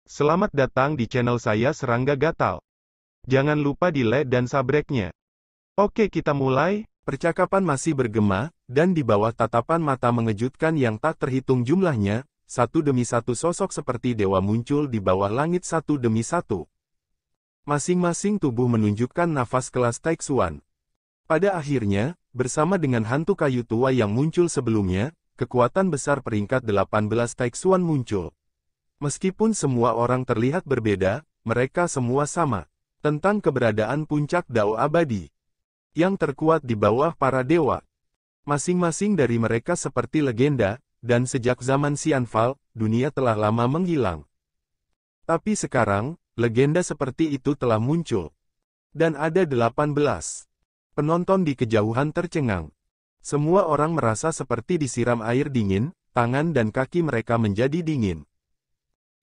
Selamat datang di channel saya Serangga Gatal. Jangan lupa di like dan subscribe-nya. Oke, kita mulai. Percakapan masih bergema, dan di bawah tatapan mata mengejutkan yang tak terhitung jumlahnya, satu demi satu sosok seperti dewa muncul di bawah langit satu demi satu. Masing-masing tubuh menunjukkan nafas kelas Taixuan. Pada akhirnya, bersama dengan hantu kayu tua yang muncul sebelumnya, kekuatan besar peringkat 18 Taixuan muncul. Meskipun semua orang terlihat berbeda, mereka semua sama. Tentang keberadaan puncak Dao abadi yang terkuat di bawah para dewa. Masing-masing dari mereka seperti legenda, dan sejak zaman Xianfal, dunia telah lama menghilang. Tapi sekarang, legenda seperti itu telah muncul. Dan ada 18 penonton di kejauhan tercengang. Semua orang merasa seperti disiram air dingin, tangan dan kaki mereka menjadi dingin.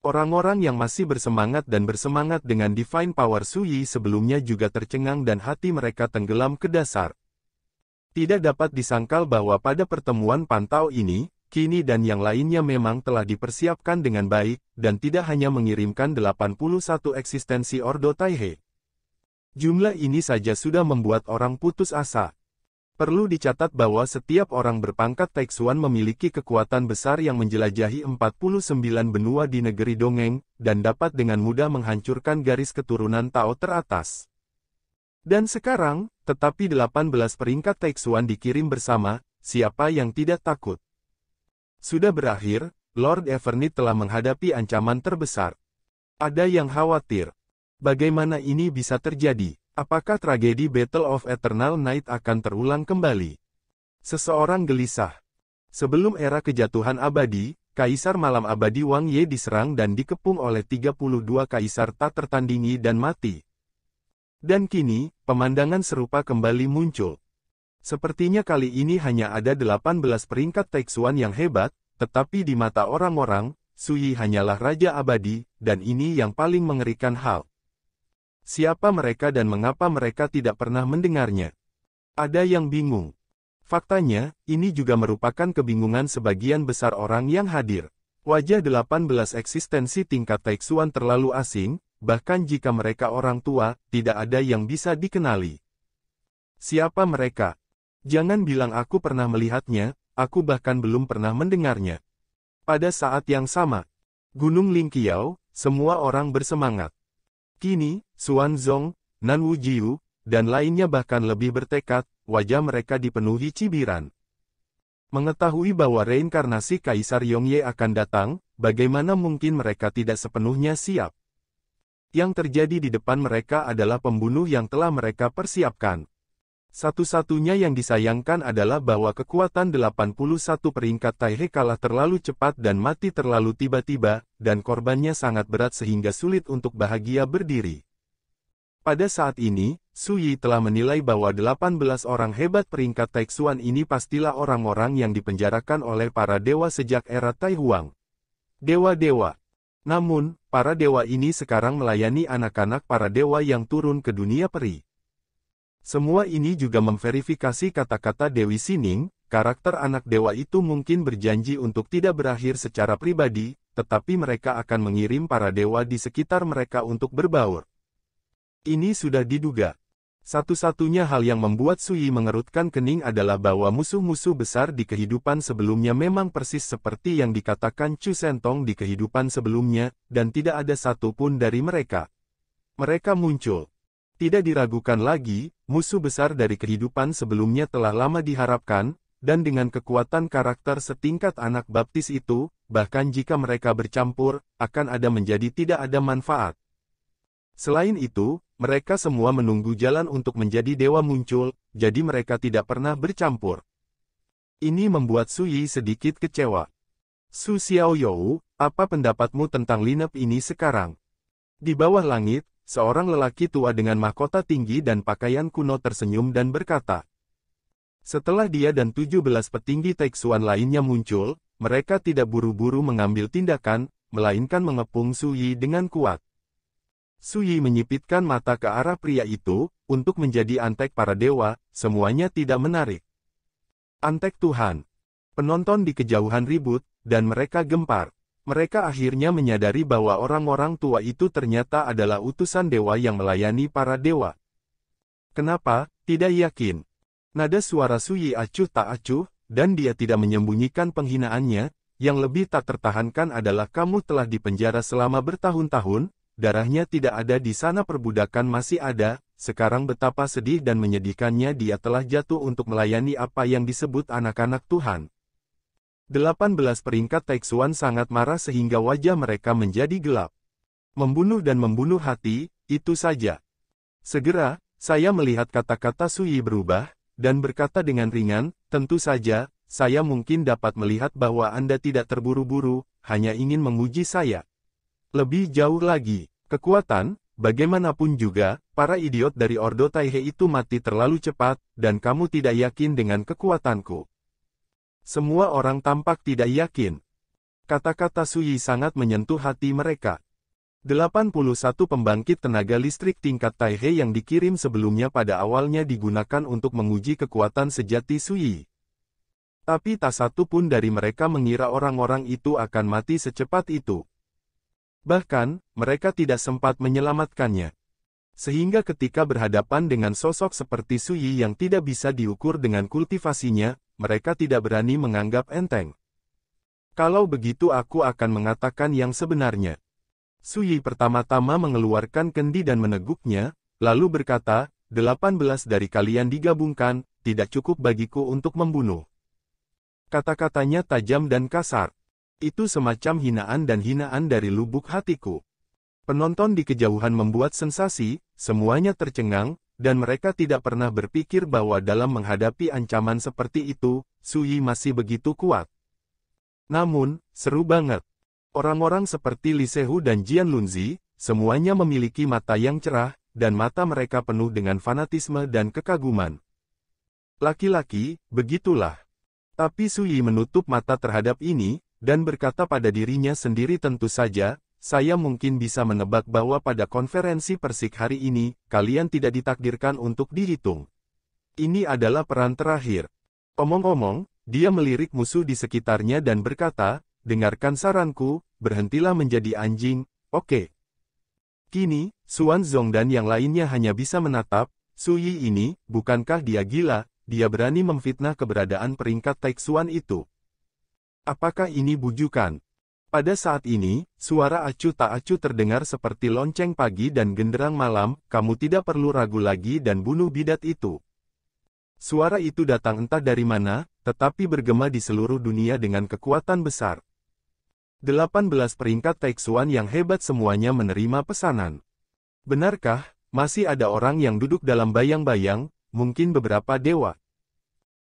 Orang-orang yang masih bersemangat dan bersemangat dengan Divine Power Suyi sebelumnya juga tercengang dan hati mereka tenggelam ke dasar. Tidak dapat disangkal bahwa pada pertemuan pantau ini, Kini dan yang lainnya memang telah dipersiapkan dengan baik, dan tidak hanya mengirimkan 81 eksistensi Ordo Taihe. Jumlah ini saja sudah membuat orang putus asa. Perlu dicatat bahwa setiap orang berpangkat Taixuan memiliki kekuatan besar yang menjelajahi 49 benua di negeri dongeng, dan dapat dengan mudah menghancurkan garis keturunan Tao teratas. Dan sekarang, tetapi 18 peringkat Taixuan dikirim bersama, siapa yang tidak takut? Sudah berakhir, Lord Evernit telah menghadapi ancaman terbesar. Ada yang khawatir. Bagaimana ini bisa terjadi? Apakah tragedi Battle of Eternal Night akan terulang kembali? Seseorang gelisah. Sebelum era kejatuhan abadi, Kaisar Malam Abadi Wang Ye diserang dan dikepung oleh 32 kaisar tak tertandingi dan mati. Dan kini, pemandangan serupa kembali muncul. Sepertinya kali ini hanya ada 18 peringkat Taixuan yang hebat, tetapi di mata orang-orang, Suyi hanyalah Raja Abadi, dan ini yang paling mengerikan hal. Siapa mereka dan mengapa mereka tidak pernah mendengarnya? Ada yang bingung. Faktanya, ini juga merupakan kebingungan sebagian besar orang yang hadir. Wajah 18 eksistensi tingkat Taixuan terlalu asing, bahkan jika mereka orang tua, tidak ada yang bisa dikenali. Siapa mereka? Jangan bilang aku pernah melihatnya, aku bahkan belum pernah mendengarnya. Pada saat yang sama, Gunung Lingqiao, semua orang bersemangat. Kini, Xuanzong, Nan Wujiu, dan lainnya bahkan lebih bertekad, wajah mereka dipenuhi cibiran. Mengetahui bahwa reinkarnasi Kaisar Yongye akan datang, bagaimana mungkin mereka tidak sepenuhnya siap? Yang terjadi di depan mereka adalah pembunuh yang telah mereka persiapkan. Satu-satunya yang disayangkan adalah bahwa kekuatan 81 peringkat Taihe kalah terlalu cepat dan mati terlalu tiba-tiba, dan korbannya sangat berat sehingga sulit untuk bahagia berdiri. Pada saat ini, Suyi telah menilai bahwa 18 orang hebat peringkat Taixuan ini pastilah orang-orang yang dipenjarakan oleh para dewa sejak era Tai Huang. Dewa-dewa. Namun, para dewa ini sekarang melayani anak-anak para dewa yang turun ke dunia peri. Semua ini juga memverifikasi kata-kata Dewi Sining, karakter anak dewa itu mungkin berjanji untuk tidak berakhir secara pribadi, tetapi mereka akan mengirim para dewa di sekitar mereka untuk berbaur. Ini sudah diduga. Satu-satunya hal yang membuat Suyi mengerutkan kening adalah bahwa musuh-musuh besar di kehidupan sebelumnya memang persis seperti yang dikatakan Chu Sentong di kehidupan sebelumnya, dan tidak ada satupun dari mereka. Mereka muncul. Tidak diragukan lagi, musuh besar dari kehidupan sebelumnya telah lama diharapkan, dan dengan kekuatan karakter setingkat anak baptis itu, bahkan jika mereka bercampur, akan ada menjadi tidak ada manfaat. Selain itu, mereka semua menunggu jalan untuk menjadi dewa muncul, jadi mereka tidak pernah bercampur. Ini membuat Suyi sedikit kecewa. Su Xiaoyou, apa pendapatmu tentang lineup ini sekarang? Di bawah langit, seorang lelaki tua dengan mahkota tinggi dan pakaian kuno tersenyum dan berkata. Setelah dia dan 17 petinggi Taixuan lainnya muncul, mereka tidak buru-buru mengambil tindakan, melainkan mengepung Suyi dengan kuat. Suyi menyipitkan mata ke arah pria itu, untuk menjadi antek para dewa, semuanya tidak menarik. Antek Tuhan. Penonton di kejauhan ribut, dan mereka gempar. Mereka akhirnya menyadari bahwa orang-orang tua itu ternyata adalah utusan dewa yang melayani para dewa. Kenapa? Tidak yakin. Nada suara Sui acuh tak acuh, dan dia tidak menyembunyikan penghinaannya. Yang lebih tak tertahankan adalah kamu telah dipenjara selama bertahun-tahun, darahnya tidak ada di sana, perbudakan masih ada, sekarang betapa sedih dan menyedihkannya dia telah jatuh untuk melayani apa yang disebut anak-anak Tuhan. 18 peringkat Taixuan sangat marah sehingga wajah mereka menjadi gelap. Membunuh dan membunuh hati, itu saja. Segera, saya melihat kata-kata Sui berubah, dan berkata dengan ringan, tentu saja, saya mungkin dapat melihat bahwa Anda tidak terburu-buru, hanya ingin menguji saya. Lebih jauh lagi, kekuatan, bagaimanapun juga, para idiot dari Ordo Taihe itu mati terlalu cepat, dan kamu tidak yakin dengan kekuatanku. Semua orang tampak tidak yakin. Kata-kata Sui sangat menyentuh hati mereka. 81 pembangkit tenaga listrik tingkat Taihe yang dikirim sebelumnya pada awalnya digunakan untuk menguji kekuatan sejati Sui. Tapi tak satu pun dari mereka mengira orang-orang itu akan mati secepat itu. Bahkan, mereka tidak sempat menyelamatkannya. Sehingga ketika berhadapan dengan sosok seperti Sui yang tidak bisa diukur dengan kultivasinya, mereka tidak berani menganggap enteng. Kalau begitu aku akan mengatakan yang sebenarnya. Sui pertama-tama mengeluarkan kendi dan meneguknya, lalu berkata, 18 dari kalian digabungkan, tidak cukup bagiku untuk membunuh. Kata-katanya tajam dan kasar. Itu semacam hinaan dan hinaan dari lubuk hatiku. Penonton di kejauhan membuat sensasi, semuanya tercengang, dan mereka tidak pernah berpikir bahwa dalam menghadapi ancaman seperti itu, Sui masih begitu kuat. Namun, seru banget. Orang-orang seperti Li Sehu dan Jian Lunzi, semuanya memiliki mata yang cerah, dan mata mereka penuh dengan fanatisme dan kekaguman. Laki-laki, begitulah. Tapi Sui menutup mata terhadap ini, dan berkata pada dirinya sendiri, tentu saja, saya mungkin bisa menebak bahwa pada konferensi Persik hari ini, kalian tidak ditakdirkan untuk dihitung. Ini adalah peran terakhir. Omong-omong, dia melirik musuh di sekitarnya dan berkata, dengarkan saranku, berhentilah menjadi anjing, oke. Kini, Xuan Zong dan yang lainnya hanya bisa menatap, Sui ini, bukankah dia gila, dia berani memfitnah keberadaan peringkat Taixuan itu. Apakah ini bujukan? Pada saat ini, suara acuh tak acuh terdengar seperti lonceng pagi dan genderang malam, kamu tidak perlu ragu lagi dan bunuh bidat itu. Suara itu datang entah dari mana, tetapi bergema di seluruh dunia dengan kekuatan besar. 18 peringkat Taixuan yang hebat semuanya menerima pesanan. Benarkah, masih ada orang yang duduk dalam bayang-bayang, mungkin beberapa dewa?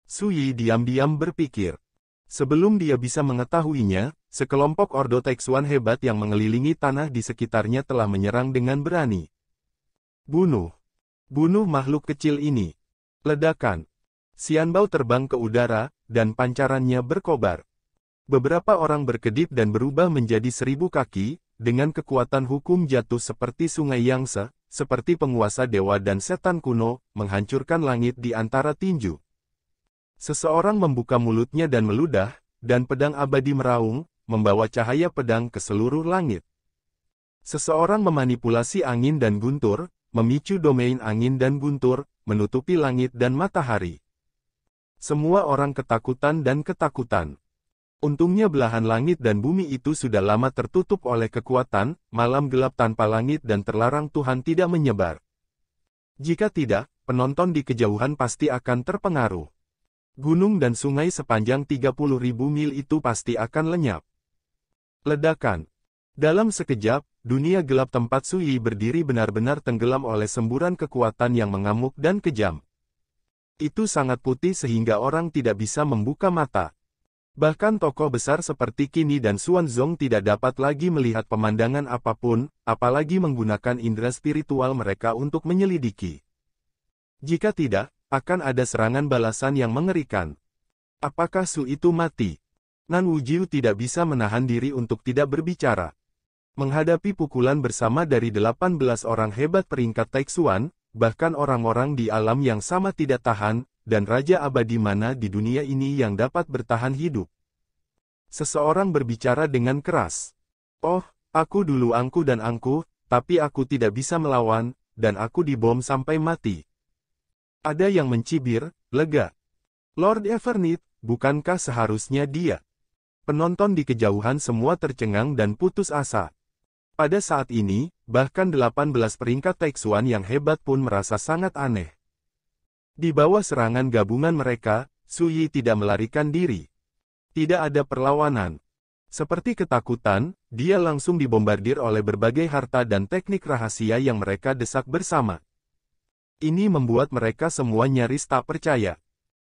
Sui diam-diam berpikir. Sebelum dia bisa mengetahuinya, sekelompok Ordo Taixuan hebat yang mengelilingi tanah di sekitarnya telah menyerang dengan berani. Bunuh. Bunuh makhluk kecil ini. Ledakan. Xianbao terbang ke udara, dan pancarannya berkobar. Beberapa orang berkedip dan berubah menjadi 1000 kaki, dengan kekuatan hukum jatuh seperti sungai Yangtze, seperti penguasa dewa dan setan kuno, menghancurkan langit di antara tinju. Seseorang membuka mulutnya dan meludah, dan pedang abadi meraung, membawa cahaya pedang ke seluruh langit. Seseorang memanipulasi angin dan guntur, memicu domain angin dan guntur, menutupi langit dan matahari. Semua orang ketakutan dan ketakutan. Untungnya belahan langit dan bumi itu sudah lama tertutup oleh kekuatan, malam gelap tanpa langit dan terlarang Tuhan tidak menyebar. Jika tidak, penonton di kejauhan pasti akan terpengaruh. Gunung dan sungai sepanjang 30.000 mil itu pasti akan lenyap. Ledakan. Dalam sekejap, dunia gelap tempat Sui berdiri benar-benar tenggelam oleh semburan kekuatan yang mengamuk dan kejam. Itu sangat putih sehingga orang tidak bisa membuka mata. Bahkan tokoh besar seperti Qini dan Xuan Zong tidak dapat lagi melihat pemandangan apapun, apalagi menggunakan indera spiritual mereka untuk menyelidiki. Jika tidak, akan ada serangan balasan yang mengerikan. Apakah Su itu mati? Nan Wujiu tidak bisa menahan diri untuk tidak berbicara. Menghadapi pukulan bersama dari 18 orang hebat peringkat Taixuan, bahkan orang-orang di alam yang sama tidak tahan, dan Raja Abadi mana di dunia ini yang dapat bertahan hidup. Seseorang berbicara dengan keras. Oh, aku dulu angku dan angku, tapi aku tidak bisa melawan, dan aku dibom sampai mati. Ada yang mencibir, lega. Lord Evernith, bukankah seharusnya dia? Penonton di kejauhan semua tercengang dan putus asa. Pada saat ini, bahkan 18 peringkat Taixuan yang hebat pun merasa sangat aneh. Di bawah serangan gabungan mereka, Su Yi tidak melarikan diri. Tidak ada perlawanan. Seperti ketakutan, dia langsung dibombardir oleh berbagai harta dan teknik rahasia yang mereka desak bersama. Ini membuat mereka semua nyaris tak percaya.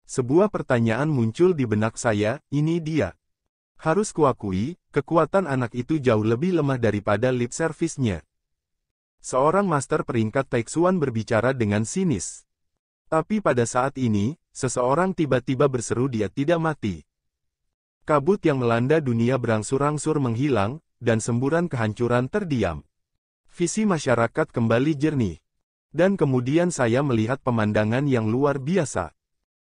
Sebuah pertanyaan muncul di benak saya, ini dia. Harus kuakui, kekuatan anak itu jauh lebih lemah daripada lip service-nya. Seorang master peringkat Taixuan berbicara dengan sinis. Tapi pada saat ini, seseorang tiba-tiba berseru dia tidak mati. Kabut yang melanda dunia berangsur-angsur menghilang, dan semburan kehancuran terdiam. Visi masyarakat kembali jernih. Dan kemudian saya melihat pemandangan yang luar biasa.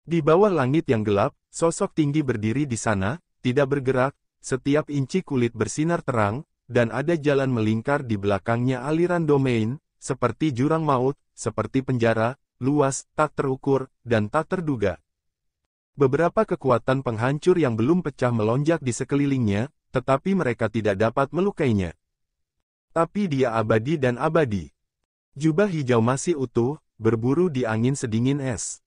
Di bawah langit yang gelap, sosok tinggi berdiri di sana, tidak bergerak, setiap inci kulit bersinar terang, dan ada jalan melingkar di belakangnya aliran domain, seperti jurang maut, seperti penjara, luas, tak terukur, dan tak terduga. Beberapa kekuatan penghancur yang belum pecah melonjak di sekelilingnya, tetapi mereka tidak dapat melukainya. Tapi dia abadi dan abadi. Jubah hijau masih utuh, berburu di angin sedingin es.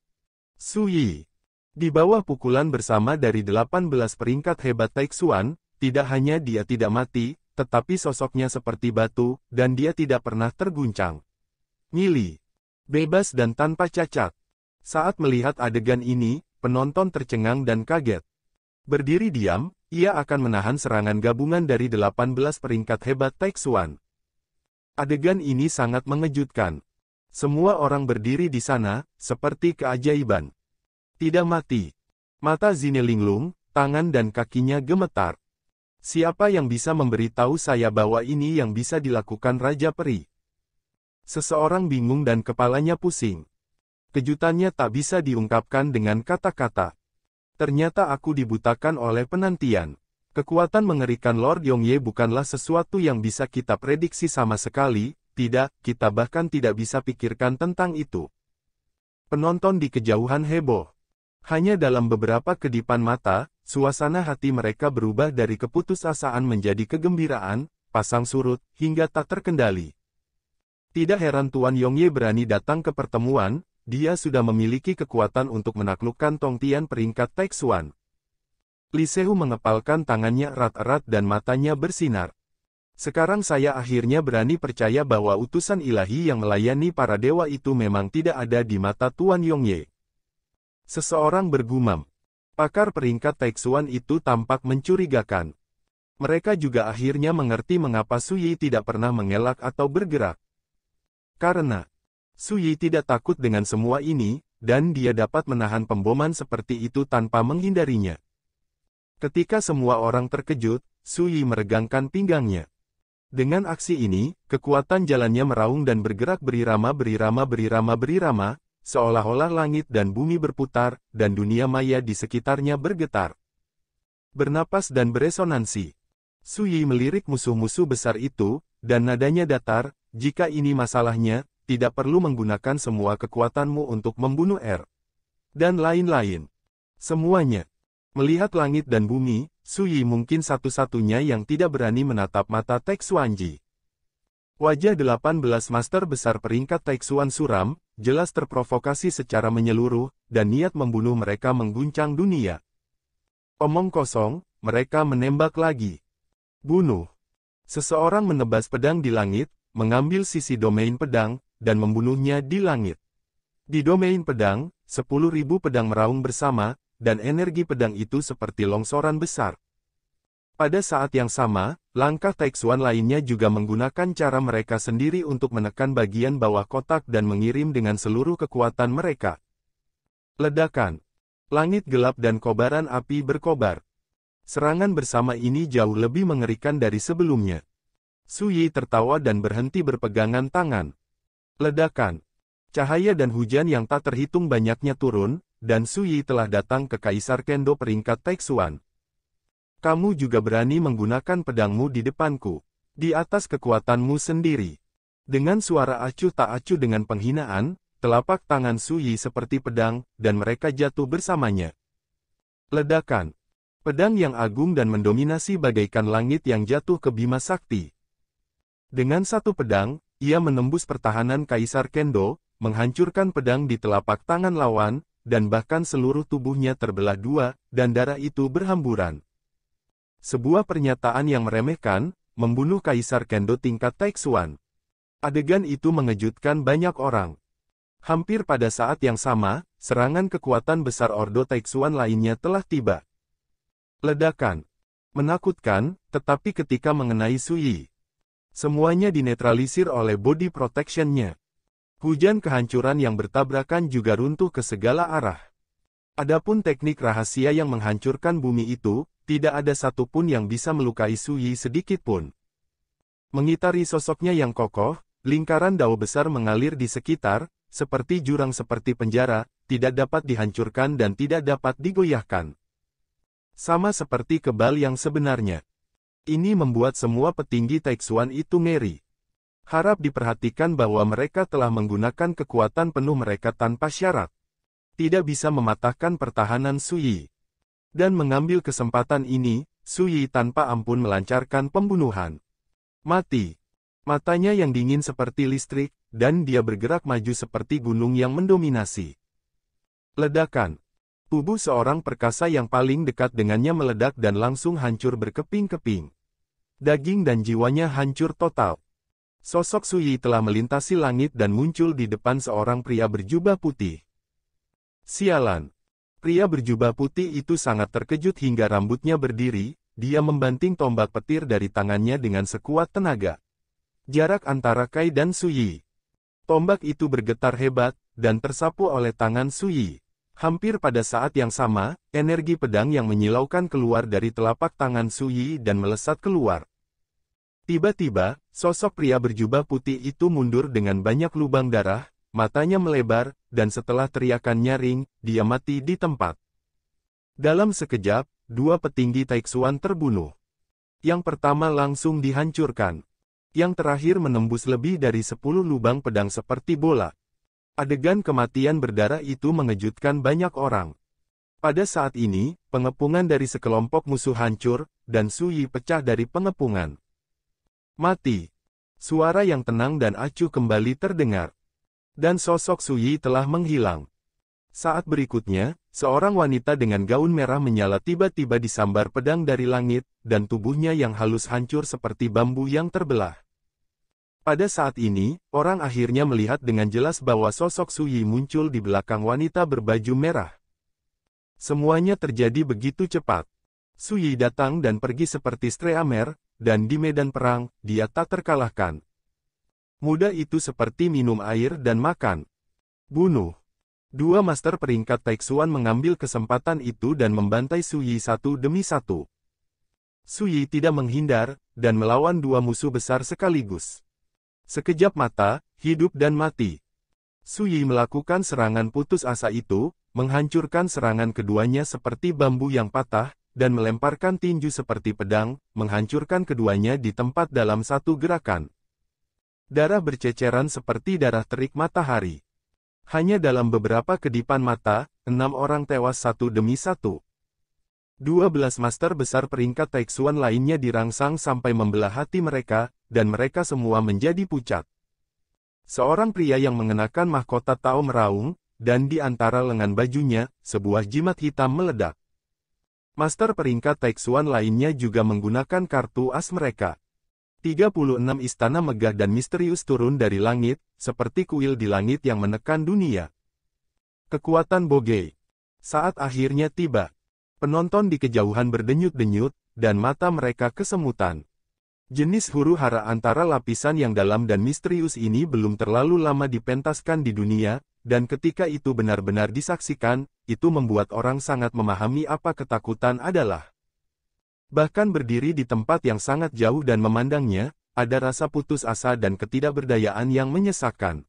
Su Yi. Di bawah pukulan bersama dari 18 peringkat hebat Taixuan, tidak hanya dia tidak mati, tetapi sosoknya seperti batu, dan dia tidak pernah terguncang. Ngili. Bebas dan tanpa cacat. Saat melihat adegan ini, penonton tercengang dan kaget. Berdiri diam, ia akan menahan serangan gabungan dari 18 peringkat hebat Taixuan. Adegan ini sangat mengejutkan. Semua orang berdiri di sana, seperti keajaiban. Tidak mati. Mata Zine linglung, tangan dan kakinya gemetar. Siapa yang bisa memberitahu saya bahwa ini yang bisa dilakukan Raja Peri? Seseorang bingung dan kepalanya pusing. Kejutannya tak bisa diungkapkan dengan kata-kata. Ternyata aku dibutakan oleh penantian. Kekuatan mengerikan Lord Yongye bukanlah sesuatu yang bisa kita prediksi sama sekali, tidak, kita bahkan tidak bisa pikirkan tentang itu. Penonton di kejauhan heboh. Hanya dalam beberapa kedipan mata, suasana hati mereka berubah dari keputusasaan menjadi kegembiraan, pasang surut, hingga tak terkendali. Tidak heran Tuan Yongye berani datang ke pertemuan, dia sudah memiliki kekuatan untuk menaklukkan Tongtian peringkat Taixuan. Li Sehu mengepalkan tangannya erat-erat dan matanya bersinar. Sekarang saya akhirnya berani percaya bahwa utusan ilahi yang melayani para dewa itu memang tidak ada di mata Tuan Yongye. Seseorang bergumam. Pakar peringkat Taixuan itu tampak mencurigakan. Mereka juga akhirnya mengerti mengapa Su Yi tidak pernah mengelak atau bergerak. Karena Su Yi tidak takut dengan semua ini, dan dia dapat menahan pemboman seperti itu tanpa menghindarinya. Ketika semua orang terkejut, Su Yi meregangkan pinggangnya. Dengan aksi ini, kekuatan jalannya meraung dan bergerak berirama, seolah-olah langit dan bumi berputar, dan dunia maya di sekitarnya bergetar. Bernapas dan beresonansi. Su Yi melirik musuh-musuh besar itu, dan nadanya datar, jika ini masalahnya, tidak perlu menggunakan semua kekuatanmu untuk membunuh R. Dan lain-lain. Semuanya. Melihat langit dan bumi, Su Yi mungkin satu-satunya yang tidak berani menatap mata Taixuanji. Wajah 18 master besar peringkat Taixuan suram, jelas terprovokasi secara menyeluruh, dan niat membunuh mereka mengguncang dunia. Omong kosong, mereka menembak lagi. Bunuh. Seseorang menebas pedang di langit, mengambil sisi domain pedang, dan membunuhnya di langit. Di domain pedang, 10.000 pedang meraung bersama, dan energi pedang itu seperti longsoran besar. Pada saat yang sama, langkah Taixuan lainnya juga menggunakan cara mereka sendiri untuk menekan bagian bawah kotak dan mengirim dengan seluruh kekuatan mereka. Ledakan. Langit gelap dan kobaran api berkobar. Serangan bersama ini jauh lebih mengerikan dari sebelumnya. Su Yi tertawa dan berhenti berpegangan tangan. Ledakan. Cahaya dan hujan yang tak terhitung banyaknya turun, dan Su Yi telah datang ke Kaisar Kendo peringkat Taixuan. Kamu juga berani menggunakan pedangmu di depanku. Di atas kekuatanmu sendiri. Dengan suara acuh tak acuh dengan penghinaan, telapak tangan Su Yi seperti pedang, dan mereka jatuh bersamanya. Ledakan. Pedang yang agung dan mendominasi bagaikan langit yang jatuh ke Bima Sakti. Dengan satu pedang, ia menembus pertahanan Kaisar Kendo, menghancurkan pedang di telapak tangan lawan, dan bahkan seluruh tubuhnya terbelah dua, dan darah itu berhamburan. Sebuah pernyataan yang meremehkan, membunuh Kaisar Kendo tingkat Taixuan. Adegan itu mengejutkan banyak orang. Hampir pada saat yang sama, serangan kekuatan besar Ordo Taixuan lainnya telah tiba. Ledakan. Menakutkan, tetapi ketika mengenai Su Yi, semuanya dinetralisir oleh body protection-nya. Hujan kehancuran yang bertabrakan juga runtuh ke segala arah. Adapun teknik rahasia yang menghancurkan bumi itu, tidak ada satupun yang bisa melukai Su Yi sedikitpun. Mengitari sosoknya yang kokoh, lingkaran dao besar mengalir di sekitar, seperti jurang seperti penjara, tidak dapat dihancurkan dan tidak dapat digoyahkan. Sama seperti kebal yang sebenarnya. Ini membuat semua petinggi Taixuan itu ngeri. Harap diperhatikan bahwa mereka telah menggunakan kekuatan penuh mereka tanpa syarat. Tidak bisa mematahkan pertahanan Su Yi. Dan mengambil kesempatan ini, Su Yi tanpa ampun melancarkan pembunuhan. Mati. Matanya yang dingin seperti listrik, dan dia bergerak maju seperti gunung yang mendominasi. Ledakan. Tubuh seorang perkasa yang paling dekat dengannya meledak dan langsung hancur berkeping-keping. Daging dan jiwanya hancur total. Sosok Su Yi telah melintasi langit dan muncul di depan seorang pria berjubah putih. Sialan. Pria berjubah putih itu sangat terkejut hingga rambutnya berdiri, dia membanting tombak petir dari tangannya dengan sekuat tenaga. Jarak antara Kai dan Su Yi. Tombak itu bergetar hebat, dan tersapu oleh tangan Su Yi. Hampir pada saat yang sama, energi pedang yang menyilaukan keluar dari telapak tangan Su Yi dan melesat keluar. Tiba-tiba, sosok pria berjubah putih itu mundur dengan banyak lubang darah, matanya melebar, dan setelah teriakan nyaring, dia mati di tempat. Dalam sekejap, dua petinggi Taixuan terbunuh. Yang pertama langsung dihancurkan. Yang terakhir menembus lebih dari 10 lubang pedang seperti bola. Adegan kematian berdarah itu mengejutkan banyak orang. Pada saat ini, pengepungan dari sekelompok musuh hancur, dan Su Yi pecah dari pengepungan. Mati. Suara yang tenang dan acuh kembali terdengar. Dan sosok Su Yi telah menghilang. Saat berikutnya, seorang wanita dengan gaun merah menyala tiba-tiba disambar pedang dari langit, dan tubuhnya yang halus hancur seperti bambu yang terbelah. Pada saat ini, orang akhirnya melihat dengan jelas bahwa sosok Su Yi muncul di belakang wanita berbaju merah. Semuanya terjadi begitu cepat. Su Yi datang dan pergi seperti Streamer, dan di medan perang, dia tak terkalahkan. Muda itu seperti minum air dan makan. Bunuh. Dua master peringkat Taixuan mengambil kesempatan itu dan membantai Su Yi satu demi satu. Su Yi tidak menghindar, dan melawan dua musuh besar sekaligus. Sekejap mata, hidup dan mati. Su Yi melakukan serangan putus asa itu, menghancurkan serangan keduanya seperti bambu yang patah, dan melemparkan tinju seperti pedang, menghancurkan keduanya di tempat dalam satu gerakan. Darah berceceran seperti darah terik matahari. Hanya dalam beberapa kedipan mata, 6 orang tewas satu demi satu. 12 master besar peringkat Taixuan lainnya dirangsang sampai membelah hati mereka, dan mereka semua menjadi pucat. Seorang pria yang mengenakan mahkota Tao meraung, dan di antara lengan bajunya, sebuah jimat hitam meledak. Master peringkat Taixuan lainnya juga menggunakan kartu as mereka. 36 istana megah dan misterius turun dari langit, seperti kuil di langit yang menekan dunia. Kekuatan Bogey. Saat akhirnya tiba. Penonton di kejauhan berdenyut-denyut, dan mata mereka kesemutan. Jenis huru-hara antara lapisan yang dalam dan misterius ini belum terlalu lama dipentaskan di dunia, dan ketika itu benar-benar disaksikan, itu membuat orang sangat memahami apa ketakutan adalah. Bahkan berdiri di tempat yang sangat jauh dan memandangnya, ada rasa putus asa dan ketidakberdayaan yang menyesakkan.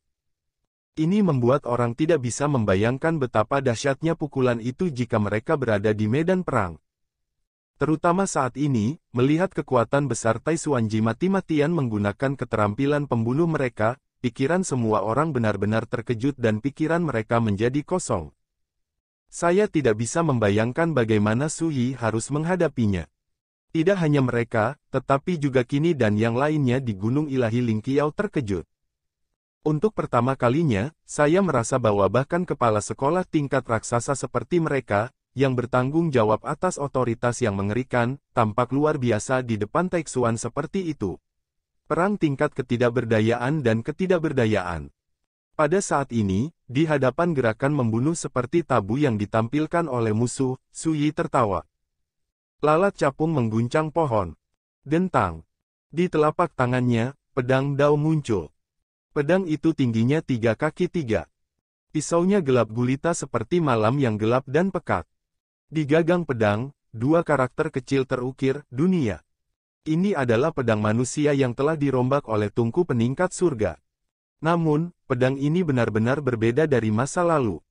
Ini membuat orang tidak bisa membayangkan betapa dahsyatnya pukulan itu jika mereka berada di medan perang. Terutama saat ini, melihat kekuatan besar Tai Xuanji mati-matian menggunakan keterampilan pembunuh mereka, pikiran semua orang benar-benar terkejut dan pikiran mereka menjadi kosong. Saya tidak bisa membayangkan bagaimana Su Yi harus menghadapinya. Tidak hanya mereka, tetapi juga Qini dan yang lainnya di Gunung Ilahi Lingqiao terkejut. Untuk pertama kalinya, saya merasa bahwa bahkan kepala sekolah tingkat raksasa seperti mereka, yang bertanggung jawab atas otoritas yang mengerikan, tampak luar biasa di depan Taixuan seperti itu. Perang tingkat ketidakberdayaan dan ketidakberdayaan. Pada saat ini, di hadapan gerakan membunuh seperti tabu yang ditampilkan oleh musuh, Su Yi tertawa. Lalat capung mengguncang pohon. Gentang. Di telapak tangannya, pedang Dao muncul. Pedang itu tingginya 3 kaki 3. Pisaunya gelap gulita seperti malam yang gelap dan pekat. Di gagang pedang, 2 karakter kecil terukir, dunia. Ini adalah pedang manusia yang telah dirombak oleh tungku peningkat surga. Namun, pedang ini benar-benar berbeda dari masa lalu.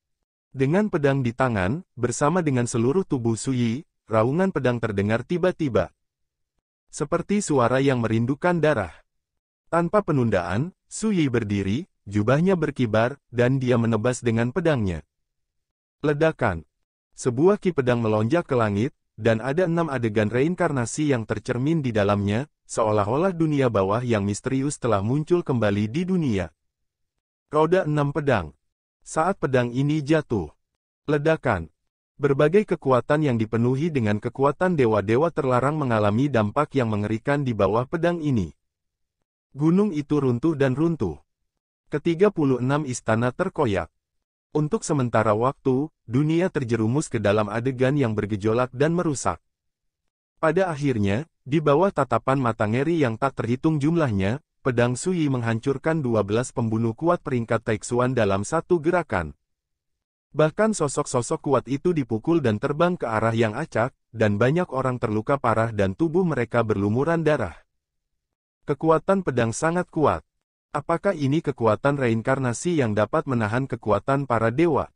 Dengan pedang di tangan, bersama dengan seluruh tubuh Su Yi, raungan pedang terdengar tiba-tiba. Seperti suara yang merindukan darah. Tanpa penundaan, Su Yi berdiri, jubahnya berkibar, dan dia menebas dengan pedangnya. Ledakan. Sebuah ki pedang melonjak ke langit, dan ada 6 adegan reinkarnasi yang tercermin di dalamnya, seolah-olah dunia bawah yang misterius telah muncul kembali di dunia. Roda 6 pedang. Saat pedang ini jatuh. Ledakan. Berbagai kekuatan yang dipenuhi dengan kekuatan dewa-dewa terlarang mengalami dampak yang mengerikan di bawah pedang ini. Gunung itu runtuh dan runtuh. Ke-36 istana terkoyak. Untuk sementara waktu, dunia terjerumus ke dalam adegan yang bergejolak dan merusak. Pada akhirnya, di bawah tatapan mata ngeri yang tak terhitung jumlahnya, pedang Su Yi menghancurkan 12 pembunuh kuat peringkat Taixuan dalam satu gerakan. Bahkan sosok-sosok kuat itu dipukul dan terbang ke arah yang acak, dan banyak orang terluka parah dan tubuh mereka berlumuran darah. Kekuatan pedang sangat kuat. Apakah ini kekuatan reinkarnasi yang dapat menahan kekuatan para dewa?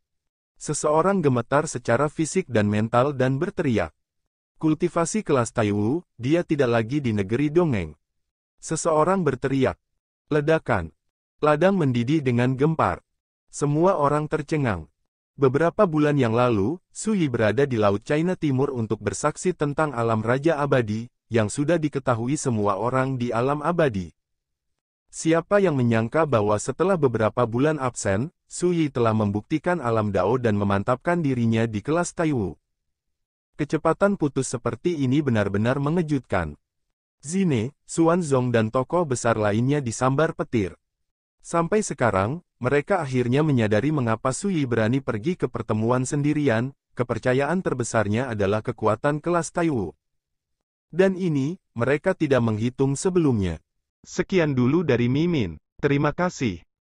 Seseorang gemetar secara fisik dan mental dan berteriak. Kultivasi kelas Taiwu, dia tidak lagi di negeri dongeng. Seseorang berteriak. Ledakan. Ladang mendidih dengan gempar. Semua orang tercengang. Beberapa bulan yang lalu, Su Yi berada di Laut China Timur untuk bersaksi tentang alam raja abadi, yang sudah diketahui semua orang di alam abadi. Siapa yang menyangka bahwa setelah beberapa bulan absen, Su Yi telah membuktikan alam Dao dan memantapkan dirinya di kelas Taiwu. Kecepatan putus seperti ini benar-benar mengejutkan. Zine, Xuanzong dan tokoh besar lainnya disambar petir. Sampai sekarang, mereka akhirnya menyadari mengapa Su Yi berani pergi ke pertemuan sendirian, kepercayaan terbesarnya adalah kekuatan kelas Taiwu. Dan ini, mereka tidak menghitung sebelumnya. Sekian dulu dari Mimin. Terima kasih.